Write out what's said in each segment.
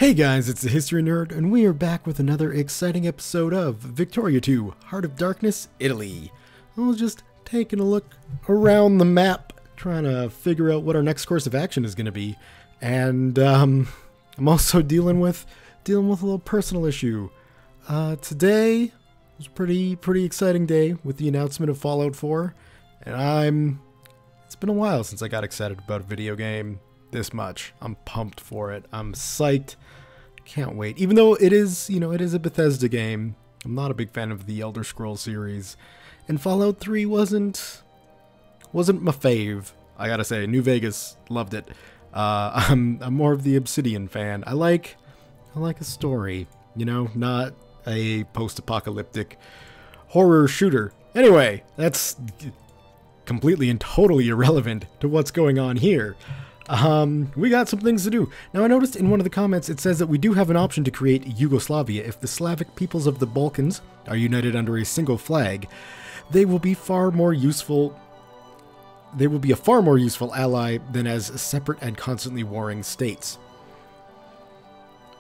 Hey guys, it's the History Nerd, and we are back with another exciting episode of Victoria 2, Heart of Darkness, Italy. I was just taking a look around the map, trying to figure out what our next course of action is going to be, and I'm also dealing with a little personal issue. Today was a pretty exciting day with the announcement of Fallout 4, and it's been a while since I got excited about a video game this much. I'm pumped for it. I'm psyched. Can't wait. Even though it is, it is a Bethesda game. I'm not a big fan of the Elder Scrolls series. And Fallout 3 wasn't my fave. I gotta say, New Vegas loved it. I'm more of the Obsidian fan. I like a story, not a post-apocalyptic horror shooter. Anyway, that's completely and totally irrelevant to what's going on here. We got some things to do. Now, I noticed in one of the comments it says that we do have an option to create Yugoslavia. If the Slavic peoples of the Balkans are united under a single flag, they will be a far more useful ally than as separate and constantly warring states.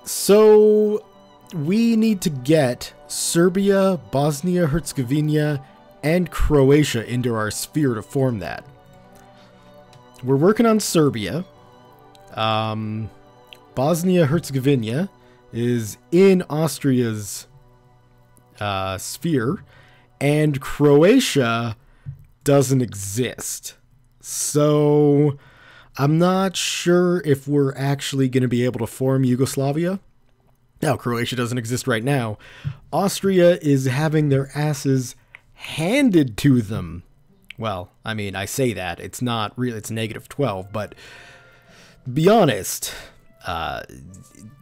So, we need to get Serbia, Bosnia-Herzegovina, and Croatia into our sphere to form that. We're working on Serbia. Bosnia-Herzegovina is in Austria's sphere, and Croatia doesn't exist. So I'm not sure if we're actually going to be able to form Yugoslavia. Now, Croatia doesn't exist right now. Austria is having their asses handed to them. Well, I mean, I say that. It's not really, it's -12, but be honest,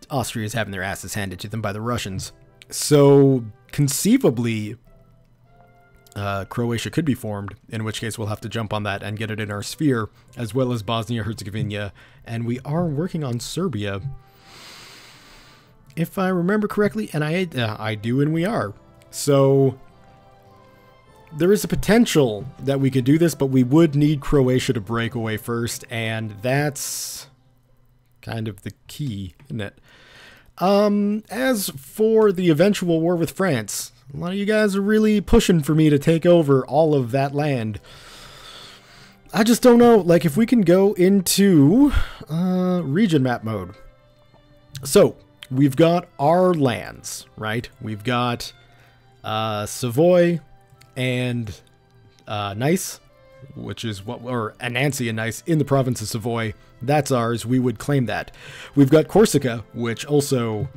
Austria is having their asses handed to them by the Russians. So, conceivably, Croatia could be formed, in which case we'll have to jump on that and get it in our sphere, as well as Bosnia-Herzegovina, and we are working on Serbia, if I remember correctly, and I do, and we are. So there is a potential that we could do this, but we would need Croatia to break away first, and that's kind of the key, isn't it? As for the eventual war with France, a lot of you guys are really pushing for me to take over all of that land. I just don't know, like, if we can go into region map mode. So, we've got our lands, right? We've got Savoy and Nice, which is Anansi and Nice in the province of Savoy. That's ours. We would claim that. We've got Corsica, which also...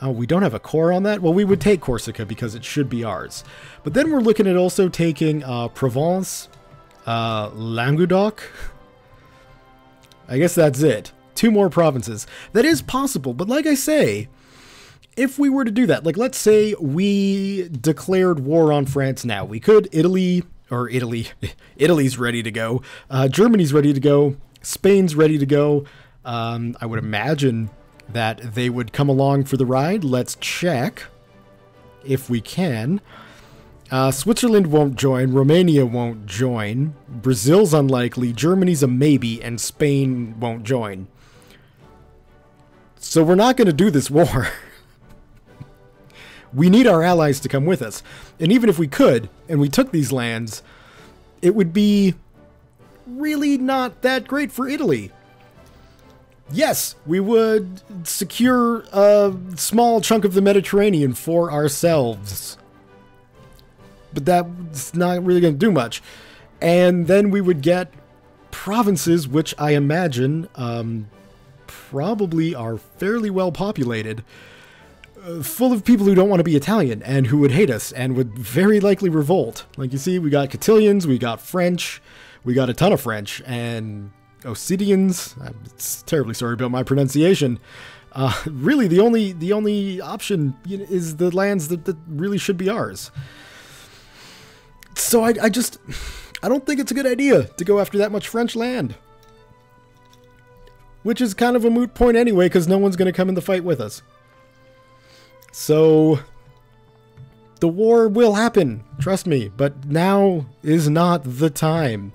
Oh, we don't have a core on that? Well, we would take Corsica because it should be ours. But then we're looking at also taking Provence, Languedoc. I guess that's it. 2 more provinces. That is possible, but like I say, if we were to do that, like, let's say we declared war on France now. We could. Italy's ready to go. Germany's ready to go. Spain's ready to go. I would imagine that they would come along for the ride. Let's check if we can. Switzerland won't join. Romania won't join. Brazil's unlikely. Germany's a maybe. And Spain won't join. So we're not going to do this war. We need our allies to come with us. And even if we could, and we took these lands, it would be really not that great for Italy. Yes, we would secure a small chunk of the Mediterranean for ourselves. But that's not really going to do much. And then we would get provinces, which I imagine probably are fairly well populated, full of people who don't want to be Italian and who would hate us and would very likely revolt. Like you see, we got Castilians, we got French, we got a ton of French, and Ossidians. I'm terribly sorry about my pronunciation. Really, the only option is the lands that really should be ours. So I don't think it's a good idea to go after that much French land. Which is kind of a moot point anyway, because no one's going to come in the fight with us. So, the war will happen, trust me, but now is not the time.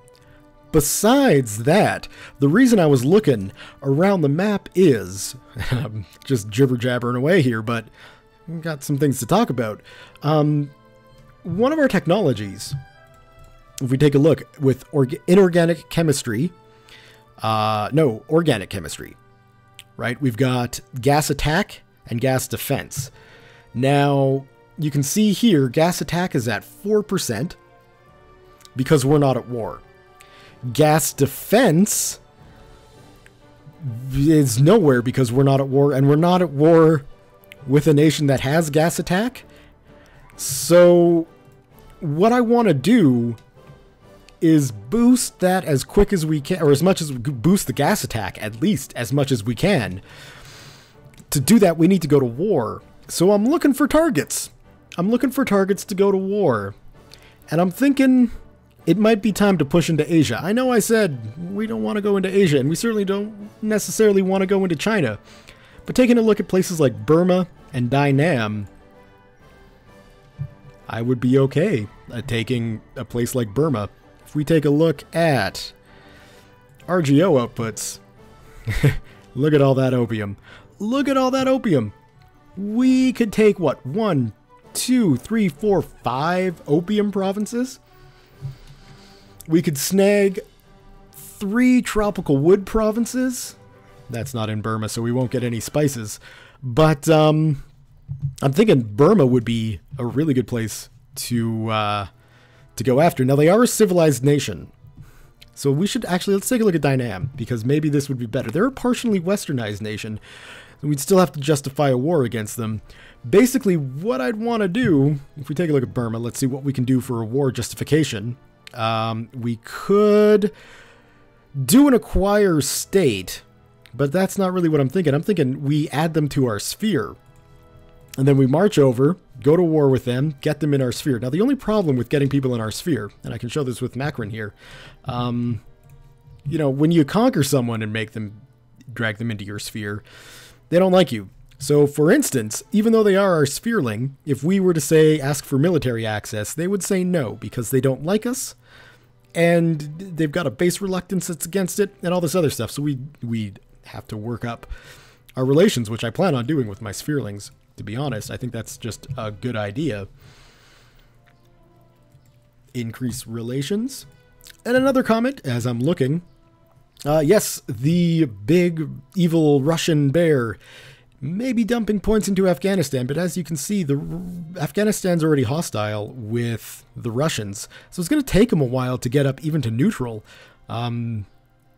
besides that, the reason I was looking around the map is, I'm just jibber-jabbering away here, but we've got some things to talk about. One of our technologies, if we take a look with inorganic chemistry, organic chemistry, right? We've got gas attack and gas defense. Now, you can see here, gas attack is at 4% because we're not at war. Gas defense is nowhere because we're not at war, and we're not at war with a nation that has gas attack. So, what I want to do is boost that as quick as we can, or as much as we boost the gas attack, at least as much as we can. To do that, we need to go to war. So I'm looking for targets. I'm looking for targets to go to war. And I'm thinking it might be time to push into Asia. I know I said we don't want to go into Asia, and we certainly don't necessarily want to go into China. But taking a look at places like Burma and Dainam, I would be okay at taking a place like Burma. If we take a look at RGO outputs, look at all that opium. Look at all that opium. We could take, what, 1, 2, 3, 4, 5 opium provinces? We could snag 3 tropical wood provinces. That's not in Burma, so we won't get any spices. But I'm thinking Burma would be a really good place to go after. Now, they are a civilized nation. So we should actually, let's take a look at Dainam, because maybe this would be better. They're a partially westernized nation. We'd still have to justify a war against them. Basically, what I'd want to do, if we take a look at Burma, let's see what we can do for a war justification. We could do an acquire state, but that's not really what I'm thinking. I'm thinking we add them to our sphere, and then we march over, go to war with them, get them in our sphere. Now, the only problem with getting people in our sphere, and I can show this with Macron here, you know, when you conquer someone and drag them into your sphere, they don't like you. So, for instance, even though they are our sphereling, if we were to say, ask for military access, they would say no, because they don't like us, and they've got a base reluctance that's against it, and all this other stuff. So we'd have to work up our relations, which I plan on doing with my spherelings, to be honest. I think that's just a good idea. Increase relations. And another comment, as I'm looking, yes, the big evil Russian bear may be dumping points into Afghanistan, but as you can see, Afghanistan's already hostile with the Russians, so it's going to take them a while to get up even to neutral. You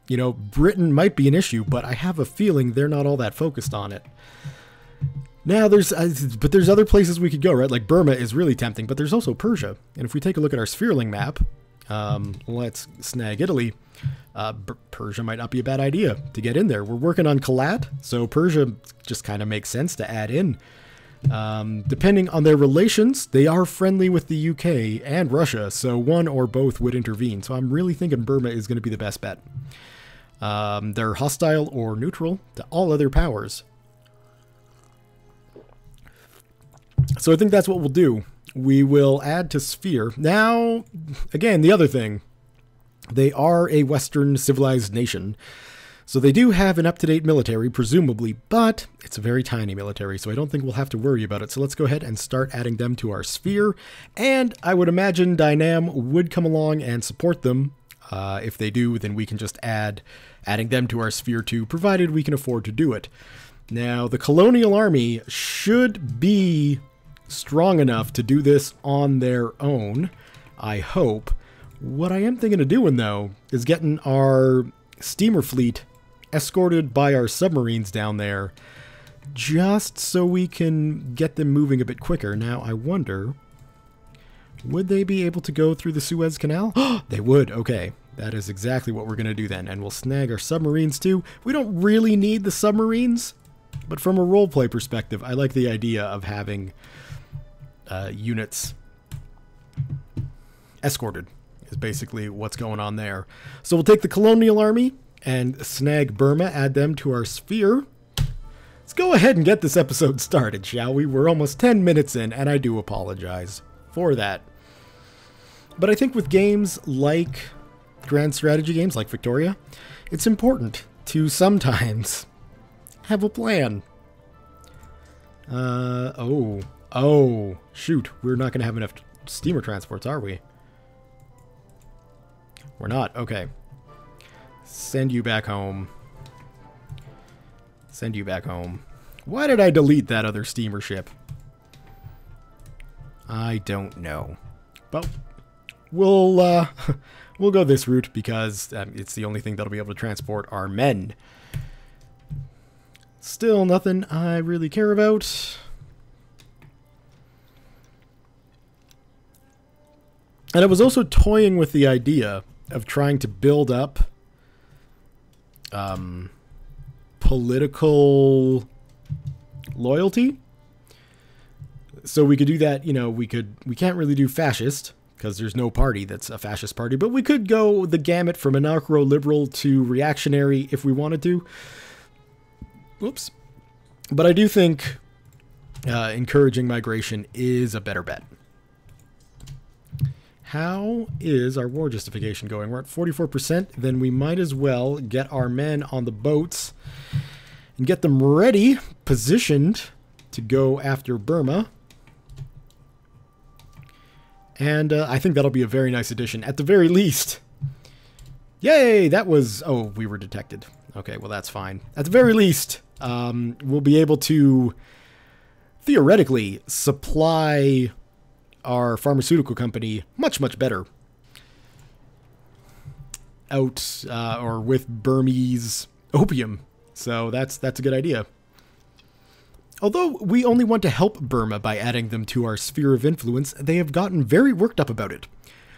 know, Britain might be an issue, but I have a feeling they're not all that focused on it. Now, there's other places we could go, right? Like Burma is really tempting, but there's also Persia. And if we take a look at our sphereling map, let's snag Italy. Persia might not be a bad idea to get in there. We're working on Kalat, so Persia just kind of makes sense to add in. Depending on their relations, they are friendly with the UK and Russia, so one or both would intervene. So I'm really thinking Burma is going to be the best bet. They're hostile or neutral to all other powers. So I think that's what we'll do. We will add to Sphere. Now, again, the other thing. They are a Western civilized nation. So they do have an up-to-date military, presumably, but it's a very tiny military, so I don't think we'll have to worry about it. So let's go ahead and start adding them to our sphere. And I would imagine Dainam would come along and support them. If they do, then we can just adding them to our sphere too, provided we can afford to do it. Now, the colonial army should be strong enough to do this on their own, I hope. What I am thinking of doing, though, is getting our steamer fleet escorted by our submarines down there, just so we can get them moving a bit quicker. Now, I wonder, would they be able to go through the Suez Canal? They would. Okay, that is exactly what we're going to do then, and we'll snag our submarines, too. We don't really need the submarines, but from a roleplay perspective, I like the idea of having units escorted. Is basically what's going on there. So we'll take the colonial army and snag Burma, add them to our sphere. Let's go ahead and get this episode started, shall we? We're almost 10 minutes in, and I do apologize for that. But I think with games like grand strategy games like Victoria, it's important to sometimes have a plan. Oh, shoot. We're not going to have enough steamer transports, are we? We're not. Okay. Send you back home. Send you back home. Why did I delete that other steamer ship? I don't know. But we'll go this route because it's the only thing that'll be able to transport our men. Still nothing I really care about. And I was also toying with the idea of trying to build up political loyalty. So we could do that, you know, we can't really do fascist because there's no party that's a fascist party, but we could go the gamut from anarcho-liberal to reactionary if we wanted to. Whoops. But I do think encouraging migration is a better bet. How is our war justification going? We're at 44%. Then we might as well get our men on the boats and get them ready, positioned to go after Burma. And I think that'll be a very nice addition, at the very least. Yay! That was... Oh, we were detected. Okay, well, that's fine. At the very least, we'll be able to, theoretically, supply our pharmaceutical company much, much better out or with Burmese opium. So that's a good idea. Although we only want to help Burma by adding them to our sphere of influence, they have gotten very worked up about it.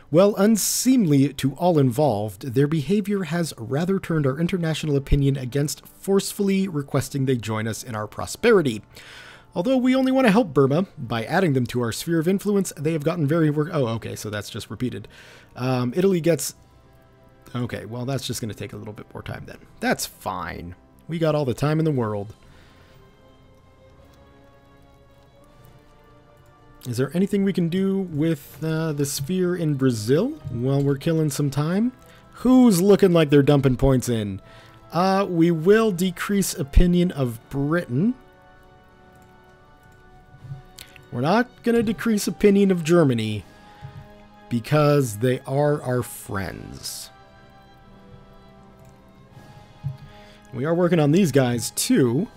While unseemly to all involved, their behavior has rather turned our international opinion against forcefully requesting they join us in our prosperity. Although we only want to help Burma by adding them to our sphere of influence, they have gotten very Oh, okay, so that's just repeated. Italy gets... Okay, well, that's just going to take a little bit more time then. That's fine. We got all the time in the world. Is there anything we can do with the sphere in Brazil while we're killing some time? Who's looking like they're dumping points in? We will decrease opinion of Britain. We're not going to decrease opinion of Germany because they are our friends. We are working on these guys too,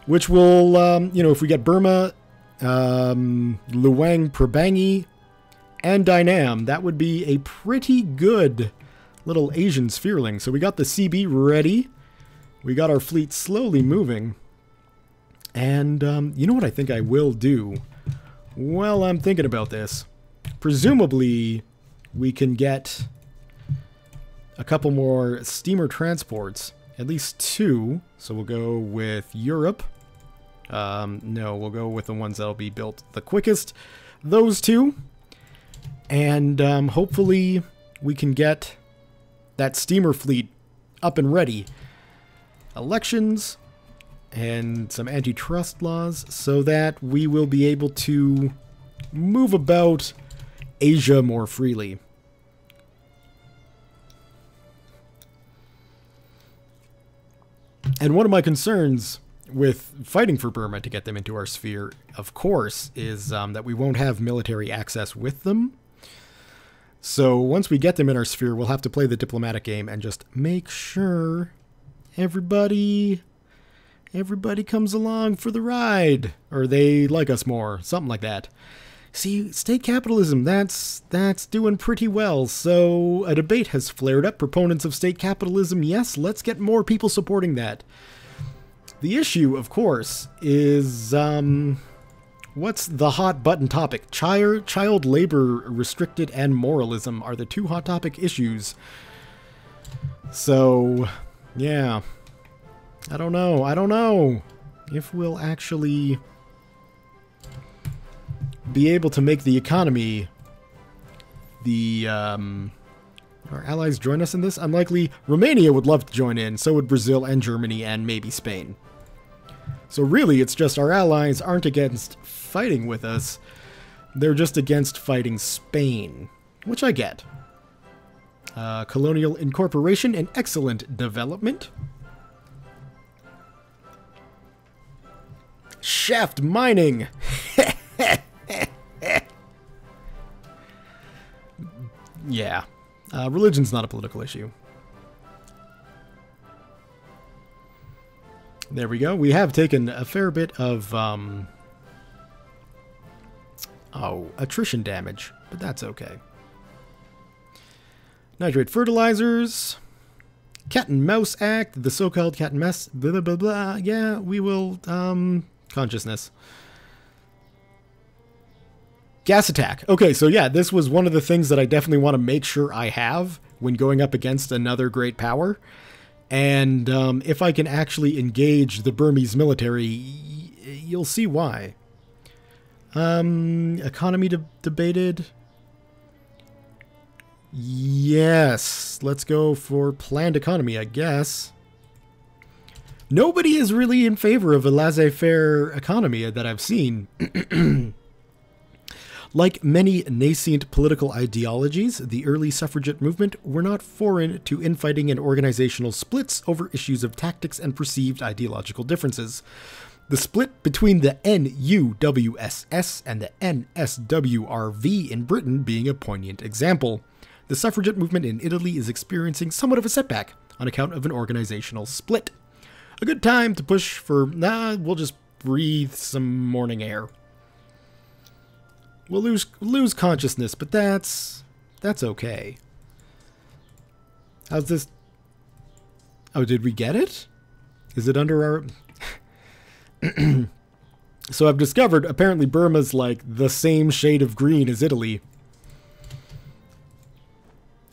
which will, you know, if we get Burma, Luang Prabanggi, and Dynam, that would be a pretty good little Asian sphereling. So we got the CB ready. We got our fleet slowly moving. And you know what I think I will do? Well, I'm thinking about this. Presumably, we can get a couple more steamer transports. At least 2. So we'll go with Europe. No, we'll go with the ones that'll be built the quickest. Those 2. And hopefully we can get that steamer fleet up and ready. Elections and some antitrust laws so that we will be able to move about Asia more freely. And one of my concerns with fighting for Burma to get them into our sphere, of course, is that we won't have military access with them. So once we get them in our sphere, we'll have to play the diplomatic game and just make sure everybody comes along for the ride, or they like us more, something like that. See, state capitalism, that's doing pretty well. So a debate has flared up. Proponents of state capitalism, yes, let's get more people supporting that. The issue, of course, is what's the hot button topic? Child labor restricted and moralism are the 2 hot topic issues. So, yeah. I don't know if we'll actually be able to make the economy our allies join us in this? Unlikely. Romania would love to join in, so would Brazil and Germany and maybe Spain. So really, it's just our allies aren't against fighting with us. They're just against fighting Spain, which I get. Colonial incorporation and excellent development. Shaft mining. Yeah. Religion's not a political issue. There we go. We have taken a fair bit of attrition damage, but that's okay. Nitrate fertilizers. Cat and Mouse Act, the so-called cat and mouse, blah, blah, blah, blah. Yeah, we will, consciousness. Gas attack. Okay, so yeah, this was one of the things that I definitely want to make sure I have when going up against another great power. And if I can actually engage the Burmese military, you'll see why. Economy debated. Yes, let's go for planned economy, I guess. Nobody is really in favor of a laissez-faire economy that I've seen. Like many nascent political ideologies, the early suffragette movement were not foreign to infighting and organizational splits over issues of tactics and perceived ideological differences. The split between the NUWSS and the NSWRV in Britain being a poignant example. The suffragette movement in Italy is experiencing somewhat of a setback on account of an organizational split. A good time to push for, we'll just breathe some morning air. We'll lose consciousness, but that's okay. How's this? Oh, did we get it? Is it under our... So I've discovered apparently Burma's like the same shade of green as Italy.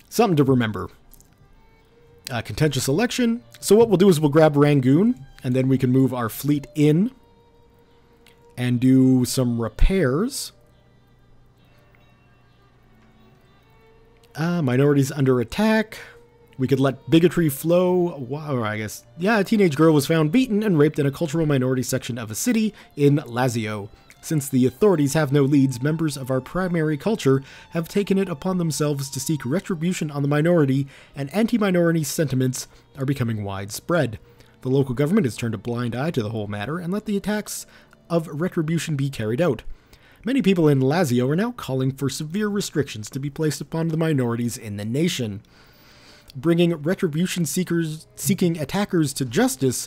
Something to remember. Contentious election. So what we'll do is we'll grab Rangoon, and then we can move our fleet in and do some repairs. Minorities under attack. We could let bigotry flow. Wow, I guess. Yeah, a teenage girl was found beaten and raped in a cultural minority section of a city in Lazio. Since the authorities have no leads, members of our primary culture have taken it upon themselves to seek retribution on the minority, and anti-minority sentiments are becoming widespread. The local government has turned a blind eye to the whole matter and let the attacks of retribution be carried out. Many people in Lazio are now calling for severe restrictions to be placed upon the minorities in the nation. Bringing retribution-seeking attackers to justice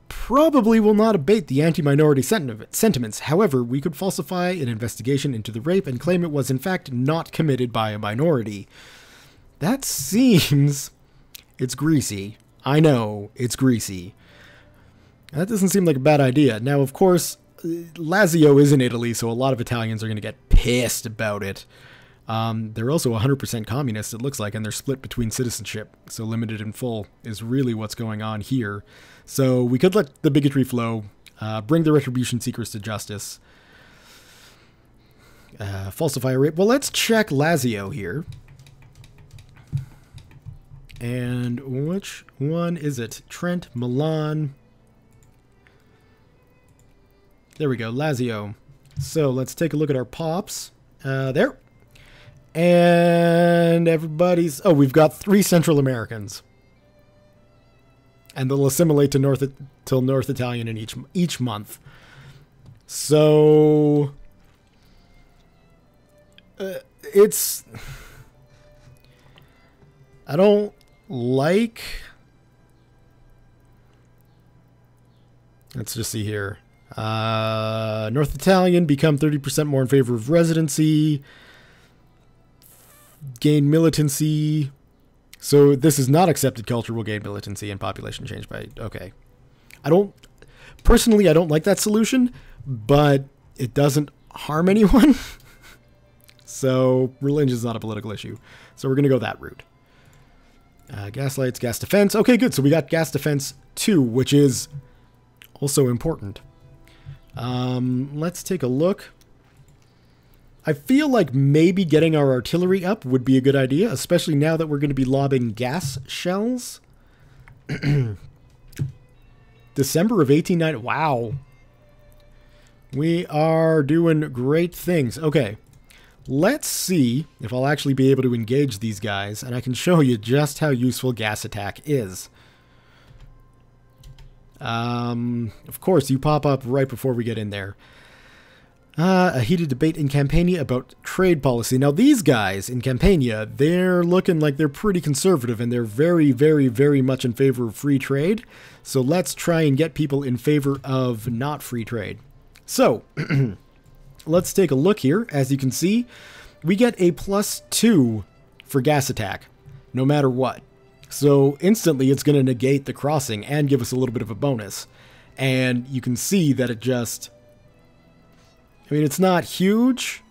probably will not abate the anti-minority sentiments. However, we could falsify an investigation into the rape and claim it was in fact not committed by a minority. That seems... It's greasy. I know, it's greasy. That doesn't seem like a bad idea. Now, of course, Lazio is in Italy, so a lot of Italians are going to get pissed about it. They're also 100% communist, it looks like, and they're split between citizenship, so limited in full is really what's going on here. So we could let the bigotry flow, bring the retribution seekers to justice, falsify a rape. Well, let's check Lazio here. And which one is it? Trent, Milan. There we go, Lazio. So let's take a look at our pops. There. And everybody's... Oh, we've got 3 Central Americans. And they'll assimilate to North Italian in each month. So... it's... I don't like... Let's just see here. North Italian become 30% more in favor of residency. Gain militancy. So this is not accepted culture will gain militancy and population change by... Okay. Personally, I don't like that solution, but it doesn't harm anyone. So religion is not a political issue. So we're going to go that route. Gas lights, gas defense. Okay, good. So we got gas defense 2, which is also important. Let's take a look. I feel like maybe getting our artillery up would be a good idea, especially now that we're going to be lobbing gas shells. December of 1890. Wow. We are doing great things. Okay. Let's see if I'll actually be able to engage these guys, and I can show you just how useful gas attack is. Of course, you pop up right before we get in there. A heated debate in Campania about trade policy. Now, these guys in Campania, they're looking like they're pretty conservative, and they're very, very, very much in favor of free trade. So let's try and get people in favor of not free trade. So, let's take a look here. As you can see, we get a +2 for gas attack, no matter what. So instantly it's going to negate the crossing and give us a little bit of a bonus. And you can see that it just... I mean, it's not huge,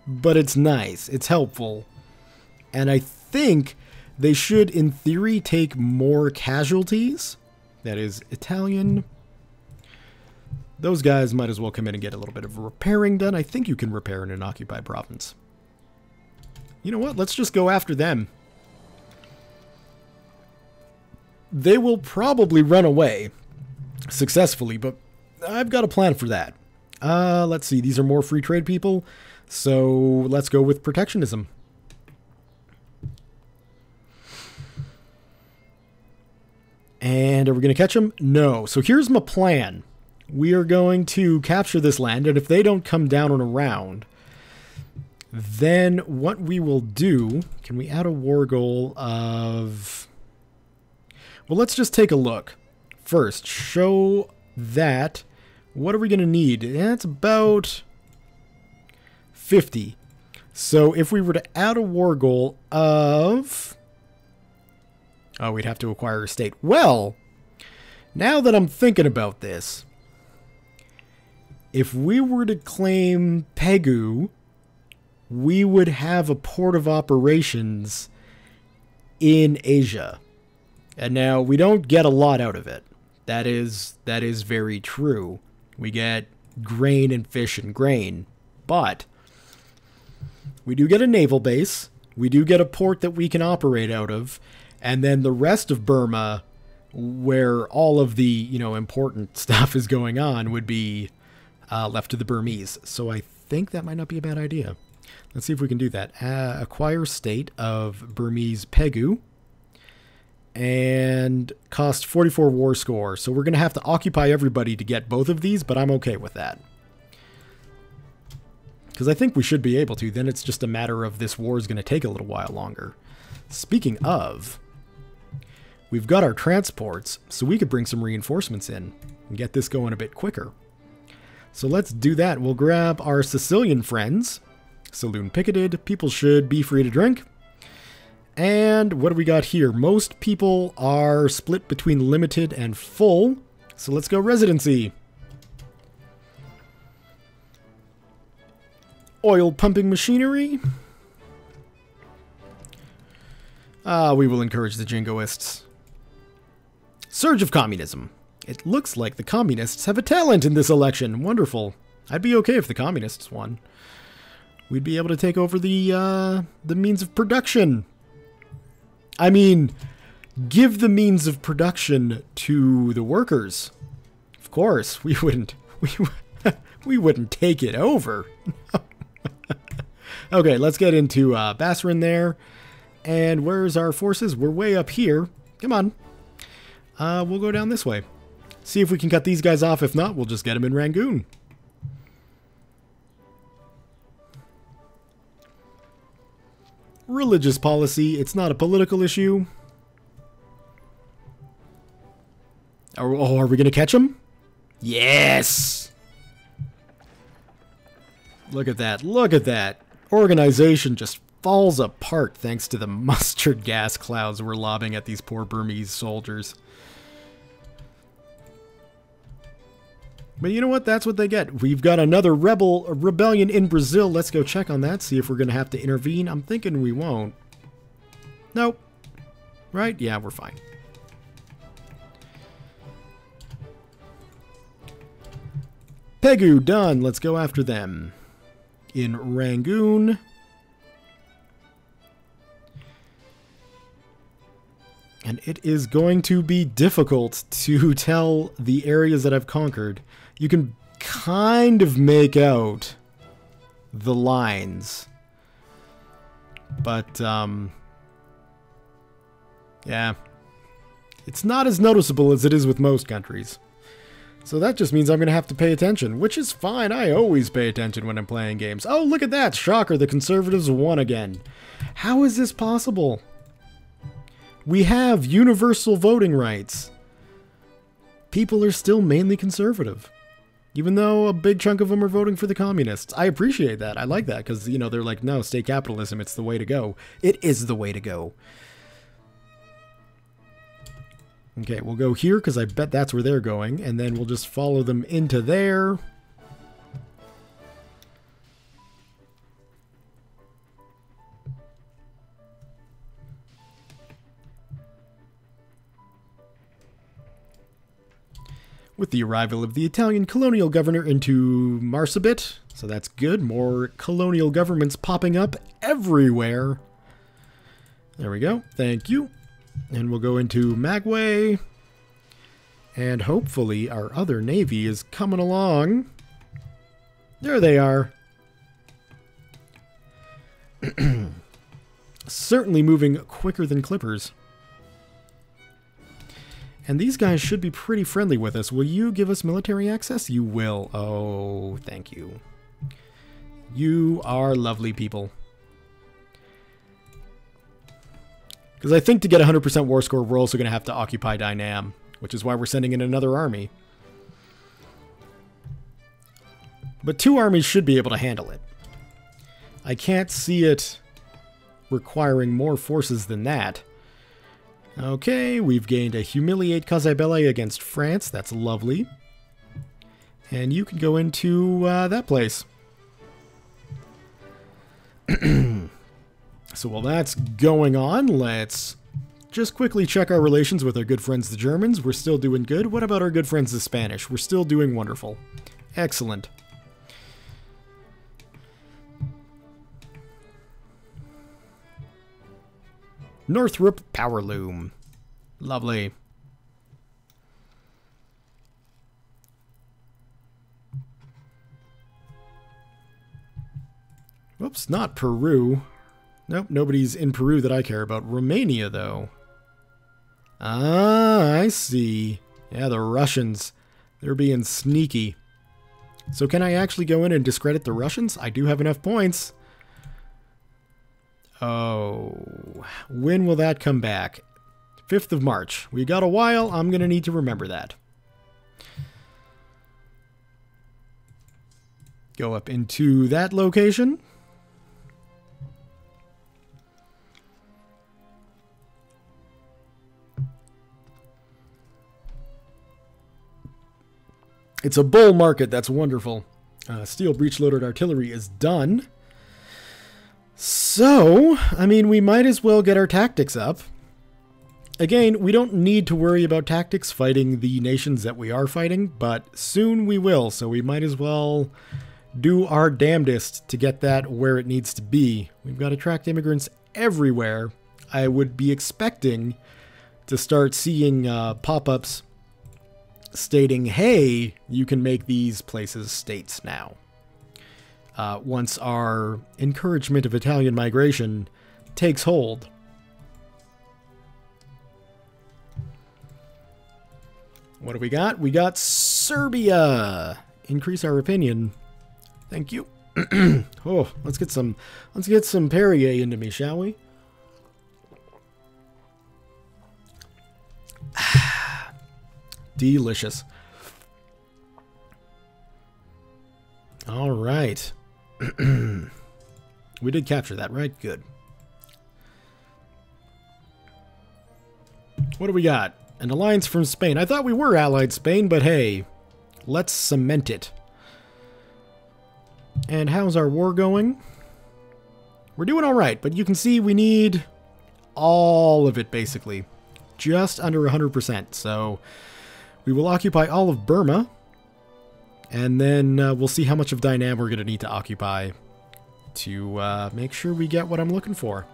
but it's nice. It's helpful. And I think they should, in theory, take more casualties. That is Italian. Those guys might as well come in and get a little bit of repairing done. I think you can repair in an occupied province. You know what? Let's just go after them. They will probably run away successfully, but I've got a plan for that. Let's see. These are more free trade people, so let's go with protectionism. And are we going to catch them? No. So here's my plan. We are going to capture this land, and if they don't come down and around, then what we will do... Can we add a war goal of... Well, let's just take a look. First, show that. What are we going to need? That's about 50. So if we were to add a war goal of... Oh, we'd have to acquire a state. Well, now that I'm thinking about this, if we were to claim Pegu, we would have a port of operations in Asia. And now, we don't get a lot out of it. That is very true. We get grain and fish and grain. But we do get a naval base. We do get a port that we can operate out of. And then the rest of Burma, where all of the, important stuff is going on, would be left to the Burmese. So I think that might not be a bad idea. Let's see if we can do that. Acquire state of Burmese Pegu. And cost 44 war score. So we're going to have to occupy everybody to get both of these, but I'm okay with that. Because I think we should be able to. Then it's just a matter of this war is going to take a little while longer. Speaking of, we've got our transports, so we could bring some reinforcements in and get this going a bit quicker. So let's do that. We'll grab our Sicilian friends. Saloon picketed. People should be free to drink. And what do we got here? Most people are split between limited and full. So let's go residency. Oil pumping machinery. We will encourage the jingoists. Surge of communism. It looks like the communists have a talent in this election. Wonderful. I'd be okay if the communists won. We'd be able to take over the means of production. I mean, give the means of production to the workers. Of course, we wouldn't take it over. Okay, let's get into Basran there. And where's our forces? We're way up here. Come on. We'll go down this way. See if we can cut these guys off. If not, we'll just get them in Rangoon. Religious policy. It's not a political issue. Are we going to catch them? Yes! Look at that. Look at that. Organization just falls apart thanks to the mustard gas clouds we're lobbing at these poor Burmese soldiers. But you know what? That's what they get. We've got another rebellion in Brazil. Let's go check on that, see if we're going to have to intervene. I'm thinking we won't. Nope. Right? Yeah, we're fine. Pegu, done. Let's go after them. In Rangoon. And it is going to be difficult to tell the areas that I've conquered. You can kind of make out the lines. But, yeah. It's not as noticeable as it is with most countries. So that just means I'm going to have to pay attention, which is fine. I always pay attention when I'm playing games. Oh, look at that. Shocker, the Conservatives won again. How is this possible? We have universal voting rights. People are still mainly conservative. Even though a big chunk of them are voting for the communists. I appreciate that. I like that because, you know, they're like, no, state capitalism, it's the way to go. It is the way to go. Okay, we'll go here because I bet that's where they're going, and then we'll just follow them into there. With the arrival of the Italian colonial governor into Marsabit, so that's good. More colonial governments popping up everywhere. There we go. Thank you. And we'll go into Magway. And hopefully our other navy is coming along. There they are. Certainly moving quicker than clippers. And these guys should be pretty friendly with us. Will you give us military access? You will. Oh, thank you. You are lovely people. Because I think to get 100% war score, we're also going to have to occupy Dynam, which is why we're sending in another army. But 2 armies should be able to handle it. I can't see it requiring more forces than that. Okay, we've gained a humiliate Casabelle against France. That's lovely. And you can go into that place. So while that's going on, let's just quickly check our relations with our good friends the Germans. We're still doing good. What about our good friends the Spanish? We're still doing wonderful. Excellent. Northrop Power Loom. Lovely. Whoops, not Peru. Nope, nobody's in Peru that I care about. Romania, though. Ah, I see. Yeah, the Russians. They're being sneaky. So can I actually go in and discredit the Russians? I do have enough points. Oh, when will that come back? 5th of March. We got a while. I'm going to need to remember that. Go up into that location. It's a bull market. That's wonderful. Steel breech-loaded artillery is done. So, I mean, we might as well get our tactics up. Again, we don't need to worry about tactics fighting the nations that we are fighting, but soon we will, so we might as well do our damnedest to get that where it needs to be. We've got to attract immigrants everywhere. I would be expecting to start seeing pop-ups stating, hey, you can make these places states now. Once our encouragement of Italian migration takes hold. What do we got? We got Serbia. Increase our opinion. Thank you. Oh, let's get some Perrier into me, shall we? Delicious. All right. We did capture that, right? Good. What do we got? An alliance from Spain. I thought we were allied Spain, but hey, let's cement it. And how's our war going? We're doing all right, but you can see we need all of it, basically. Just under 100%. So we will occupy all of Burma. And then we'll see how much of Dynam we're going to need to occupy to make sure we get what I'm looking for.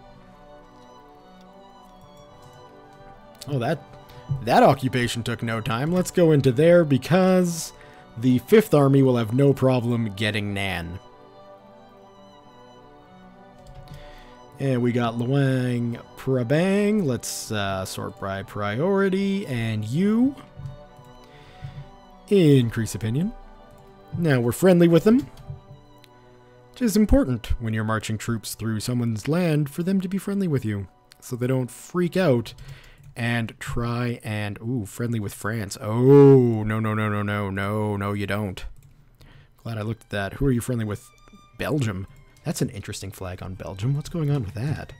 Oh, that occupation took no time. Let's go into there because the 5th Army will have no problem getting Nan. And we got Luang Prabang. Let's sort by priority. And you. Increase opinion. Now we're friendly with them. Which is important when you're marching troops through someone's land for them to be friendly with you. So they don't freak out and try and... Ooh, friendly with France. Oh, no, no, no, no, no, no, no, you don't. Glad I looked at that. Who are you friendly with? Belgium. That's an interesting flag on Belgium. What's going on with that?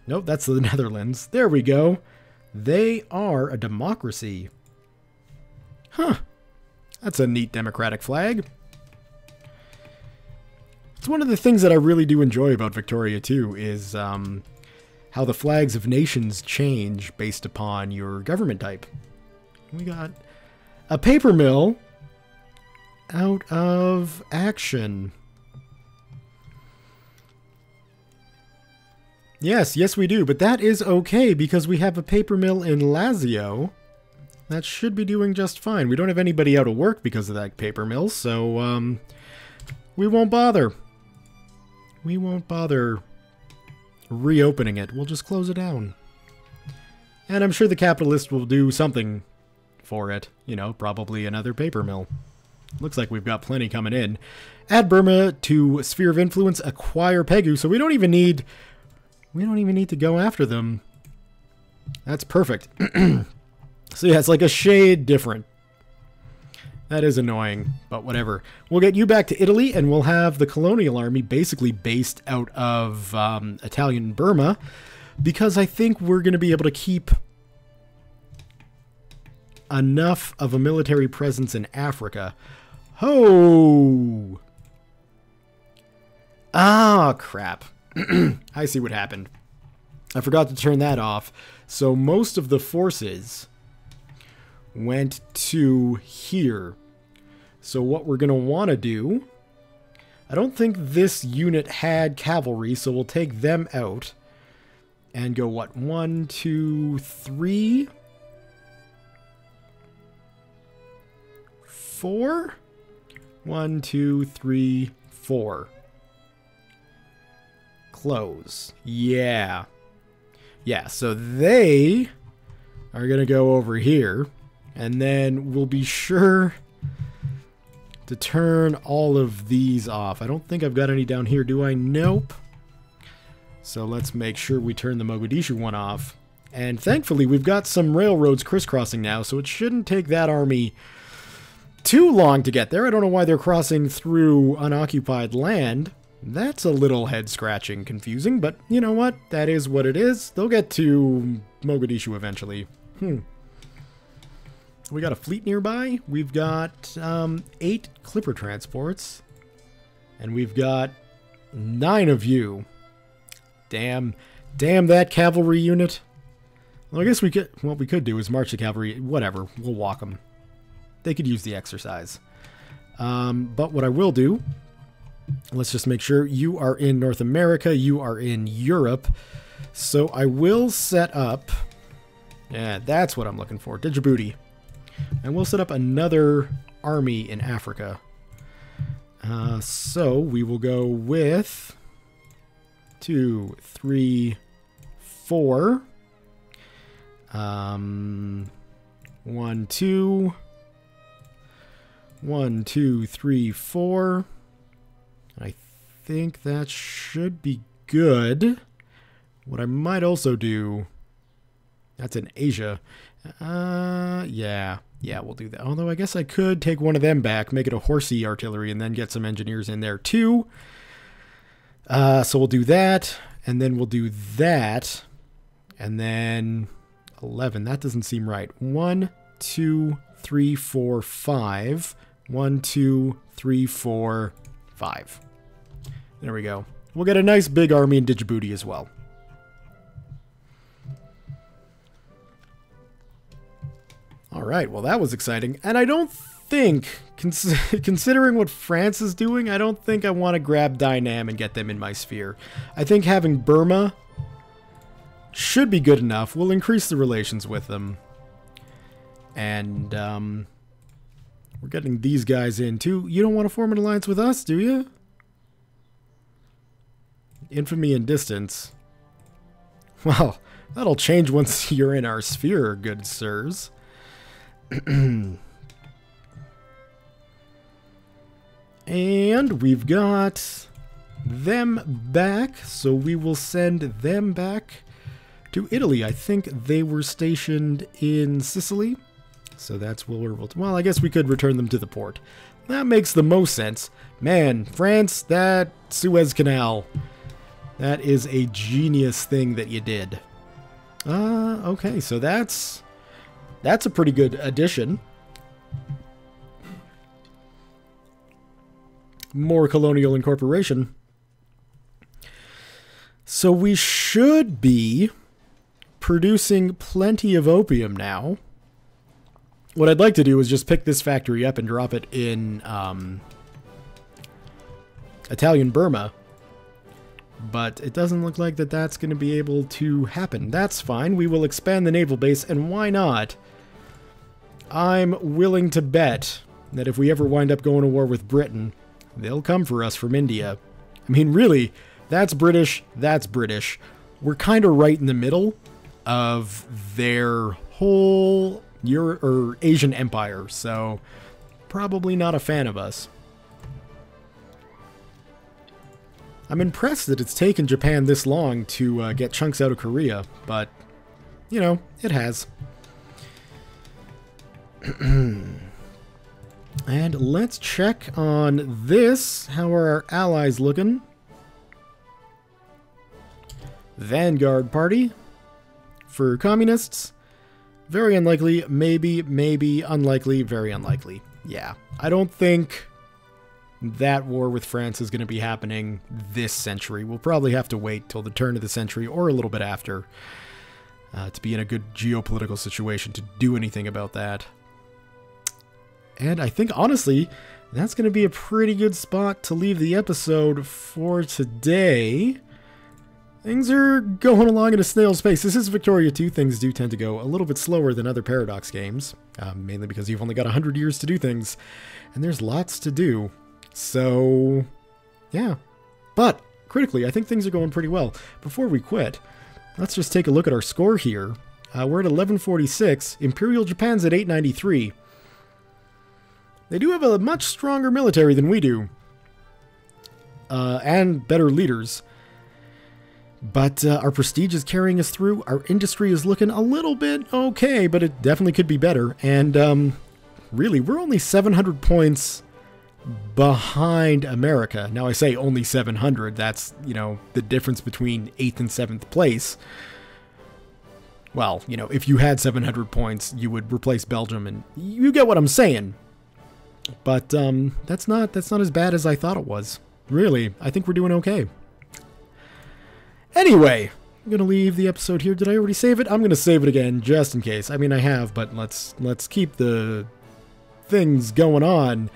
Nope, that's the Netherlands. There we go. They are a democracy. Huh. That's a neat democratic flag. It's one of the things that I really do enjoy about Victoria, too, is how the flags of nations change based upon your government type. We got a paper mill out of action. Yes, yes we do, but that is okay because we have a paper mill in Lazio that should be doing just fine. We don't have anybody out of work because of that paper mill, so we won't bother. We won't bother reopening it. We'll just close it down. And I'm sure the capitalist will do something for it. You know, probably another paper mill. Looks like we've got plenty coming in. Add Burma to Sphere of Influence, acquire Pegu, so we don't even need to go after them. That's perfect. So yeah, it's like a shade different. That is annoying, but whatever. We'll get you back to Italy, and we'll have the colonial army basically based out of Italian Burma, because I think we're going to be able to keep enough of a military presence in Africa. Ho! Ah, crap. I see what happened. I forgot to turn that off. So most of the forces went to here. So what we're going to want to do... I don't think this unit had cavalry, so we'll take them out. And go, what, 1, 2, 3... 4? 1, 2, 3, 4. Close. Yeah. Yeah, so they are going to go over here. And then we'll be sure to turn all of these off. I don't think I've got any down here, do I? Nope. So let's make sure we turn the Mogadishu one off. And thankfully, we've got some railroads crisscrossing now, so it shouldn't take that army too long to get there. I don't know why they're crossing through unoccupied land. That's a little head-scratching confusing, but you know what? That is what it is. They'll get to Mogadishu eventually. We got a fleet nearby. We've got 8 clipper transports. And we've got 9 of you. Damn that cavalry unit. Well, I guess what we could do is march the cavalry. Whatever, we'll walk them. They could use the exercise. But what I will do, let's just make sure you are in North America, you are in Europe. So I will set up, yeah, that's what I'm looking for, Djibouti. And we'll set up another army in Africa. So we will go with 2, 3, 4. 1, 2. 1, 2, 3, 4. I think that should be good. What I might also do... That's in Asia. Yeah, we'll do that. Although I guess I could take one of them back, make it a horsey artillery, and then get some engineers in there too. So we'll do that, and then we'll do that, and then 11. That doesn't seem right. 1, 2, 3, 4, 5. 1, 2, 3, 4, 5. There we go. We'll get a nice big army in Djibouti as well. Alright, well that was exciting. And I don't think, considering what France is doing, I don't think I want to grab Dynam and get them in my sphere. I think having Burma should be good enough. We'll increase the relations with them. And, we're getting these guys in too. You don't want to form an alliance with us, do you? infamy and distance. Well, that'll change once you're in our sphere, good sirs. And we've got them back, so we will send them back to Italy. I think they were stationed in Sicily, so that's where we'll... Well, I guess we could return them to the port. That makes the most sense. Man, France, that Suez Canal, that is a genius thing that you did. Okay, so that's a pretty good addition. More colonial incorporation. So we should be producing plenty of opium now. What I'd like to do is just pick this factory up and drop it in Italian Burma. But it doesn't look like that's going to be able to happen. That's fine. We will expand the naval base, and why not? I'm willing to bet that if we ever wind up going to war with Britain, they'll come for us from India. I mean, really, that's British, that's British. We're kind of right in the middle of their whole Asian empire, so probably not a fan of us. I'm impressed that it's taken Japan this long to get chunks out of Korea, but, you know, it has. And let's check on this. How are our allies looking? Vanguard Party. For communists, very unlikely, maybe, unlikely, very unlikely. Yeah, I don't think that war with France is going to be happening this century. We'll probably have to wait till the turn of the century or a little bit after to be in a good geopolitical situation to do anything about that. And I think, honestly, that's going to be a pretty good spot to leave the episode for today. Things are going along at a snail's pace. This is Victoria 2. Things do tend to go a little bit slower than other Paradox games, mainly because you've only got 100 years to do things, and there's lots to do. So, yeah. But, critically, I think things are going pretty well. Before we quit, let's just take a look at our score here. We're at 1146. Imperial Japan's at 893. They do have a much stronger military than we do. And better leaders. But our prestige is carrying us through. Our industry is looking a little bit okay, but it definitely could be better. And really, we're only 700 points behind America. Now, I say only 700. That's, you know, the difference between 8th and 7th place. Well, you know, if you had 700 points, you would replace Belgium, and you get what I'm saying. But that's not as bad as I thought it was. Really, I think we're doing okay. Anyway, I'm going to leave the episode here. Did I already save it? I'm going to save it again, just in case. I mean, I have, but let's keep the things going on.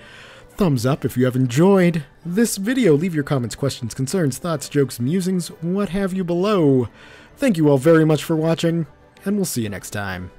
Thumbs up if you have enjoyed this video. Leave your comments, questions, concerns, thoughts, jokes, musings, what have you below. Thank you all very much for watching, and we'll see you next time.